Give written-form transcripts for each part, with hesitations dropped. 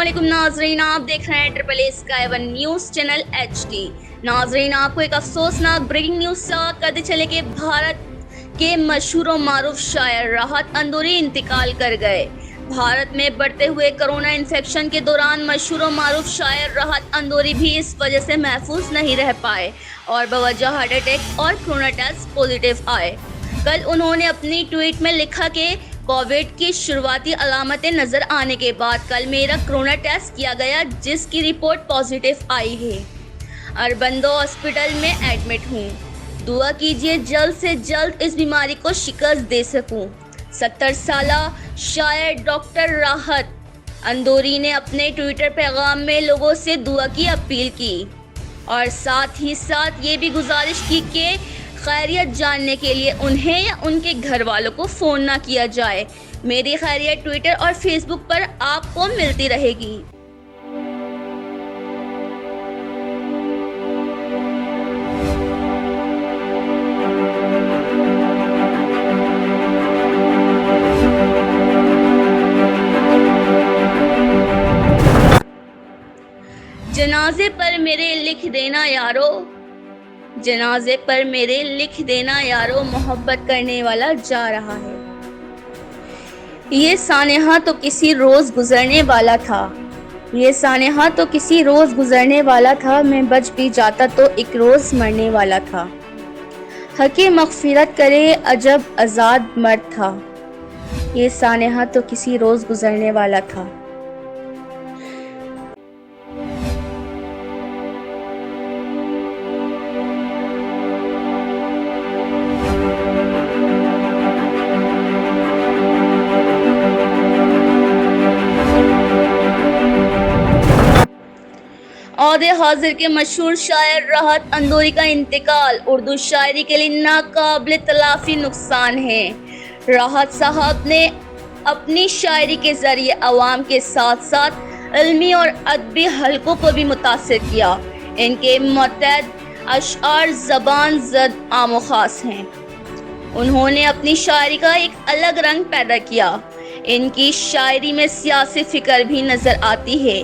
अस्सलामुअलैकुम नाजरीन, आप देख रहे हैं triple A sky one news channel HD। नाजरीन, आपको एक अफसोसनाक ब्रेकिंग न्यूज़ से आगाह करते चले कि भारत के मशहूर और मारूफ शायर राहत अंदौरी इंतकाल कर गए। भारत में बढ़ते हुए कोरोना इन्फेक्शन के दौरान मशहूर और मारूफ शायर राहत अंदौरी भी इस वजह से महफूज नहीं रह पाए और बवजह हार्ट अटैक और कोरोना टेस्ट पॉजिटिव आए। कल उन्होंने अपनी ट्वीट में लिखा कि कोविड की शुरुआती अलामतें नज़र आने के बाद कल मेरा कोरोना टेस्ट किया गया जिसकी रिपोर्ट पॉजिटिव आई है। अरबंदो हॉस्पिटल में एडमिट हूँ। दुआ कीजिए जल्द से जल्द इस बीमारी को शिकस्त दे सकूँ। 70 साला शायर डॉक्टर राहत अंदौरी ने अपने ट्विटर पैगाम में लोगों से दुआ की अपील की और साथ ही साथ ये भी गुजारिश की कि खैरियत जानने के लिए उन्हें या उनके घर वालों को फ़ोन ना किया जाए। मेरी खैरियत ट्विटर और फेसबुक पर आपको मिलती रहेगी। जनाजे पर मेरे लिख देना यारो, जनाजे पर मेरे लिख देना यारो, मोहब्बत करने वाला जा रहा है। ये सानेहा तो किसी रोज़ गुजरने वाला था, ये सानेहा तो किसी रोज़ गुजरने वाला था। मैं बच भी जाता तो एक रोज़ मरने वाला था। हक़े मग़फ़िरत करे अजब आज़ाद मर्द था। ये सानेहा तो किसी रोज़ गुजरने वाला था। औदे हाजिर के मशहूर शायर राहत अंदौरी का इंतकाल उर्दू शायरी के लिए नाकाबिल तलाफी नुकसान है। राहत साहब ने अपनी शायरी के ज़रिए अवाम के साथ साथ इल्मी और अदबी हलकों को भी मुतासिर किया। इनके मुतअद्दिद अशआर ज़बान ज़द आम ख़ास हैं। उन्होंने अपनी शायरी का एक अलग रंग पैदा किया। इनकी शायरी में सियासी फ़िक्र भी नज़र आती है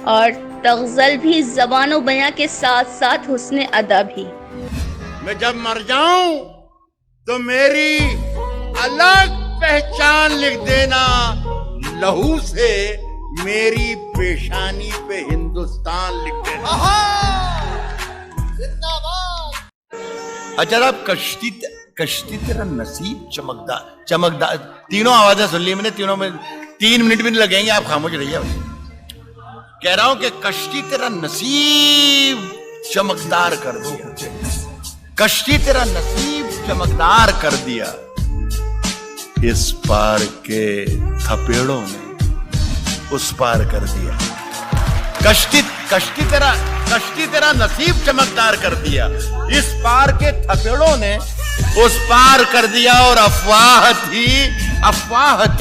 और तग़ज़ल भी, ज़बानो बयां के साथ साथ हुस्न अदा भी। मैं जब मर जाऊं तो मेरी अलग पहचान लिख देना, लहू से मेरी पेशानी पे हिंदुस्तान लिख देना। अच्छा, अब कश्ती तेरा नसीब चमकदार, तीनों आवाजें सुन ली मैंने, तीनों में 3 मिनट भी नहीं लगेंगे, आप खामोश रहिए। कह रहा हूं कि कश्ती तेरा नसीब चमकदार कर दिया, कश्ती तेरा नसीब चमकदार कर दिया। इस पार के थपेड़ों ने उस पार कर दिया। कश्ती तेरा नसीब चमकदार कर दिया। इस पार के थपेड़ों ने उस पार कर दिया। और अफवाह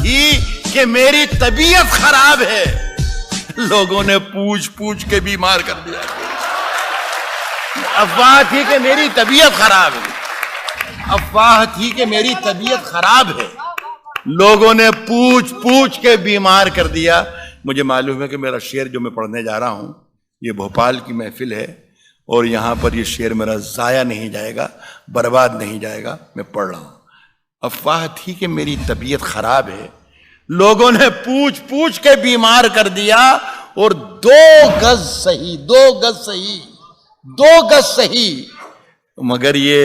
थी कि मेरी तबीयत खराब है, लोगों ने पूछ के बीमार कर दिया। अफवाह थी कि मेरी तबीयत खराब है, अफवाह थी कि मेरी तबीयत खराब है, लोगों ने पूछ के बीमार कर दिया। मुझे मालूम है कि मेरा शेर जो मैं पढ़ने जा रहा हूं, ये भोपाल की महफिल है और यहां पर ये शेर मेरा जाया नहीं जाएगा, बर्बाद नहीं जाएगा। मैं पढ़ रहा हूं। अफवाह थी कि मेरी तबीयत खराब है, लोगों ने पूछ के बीमार कर दिया। और 2 गज सही, मगर ये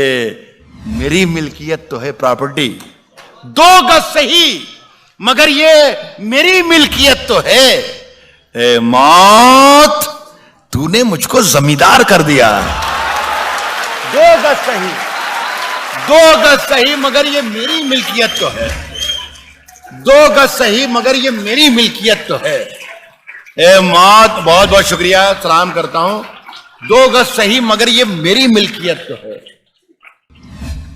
मेरी मिल्कियत तो है प्रॉपर्टी। 2 गज सही मगर ये मेरी मिल्कियत तो है। ए मौत, तूने मुझको जमींदार कर दिया। 2 गज सही मगर ये मेरी मिल्कियत तो है। 2 गज सही मगर ये मेरी मिल्कियत तो है। ए मौत, बहुत बहुत शुक्रिया, सलाम करता हूं। 2 गज सही मगर ये मेरी मिल्कियत तो है।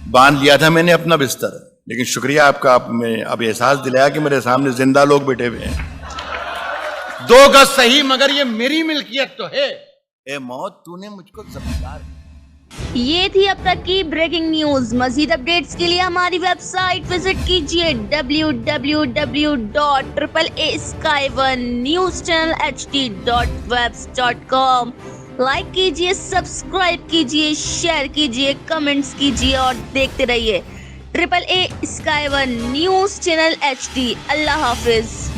बांध लिया था मैंने अपना बिस्तर, लेकिन शुक्रिया आपका, आपने अब एहसास दिलाया कि मेरे सामने जिंदा लोग बैठे हुए हैं। 2 गज सही मगर ये मेरी मिल्कियत तो है। ए मौत, तूने मुझको जमींदार یہ تھی اب تک کی بریکنگ نیوز. مزید اپڈیٹس کے لیے ہماری ویب سائٹ وزٹ کیجیے www.AAA1newschannelhd.webs.com. لائک کیجیے, سبسکرائب کیجیے, شیئر کیجیے, کمنٹس کیجیے اور دیکھتے رہیے AAA Sky 1 news channel HD. اللہ حافظ.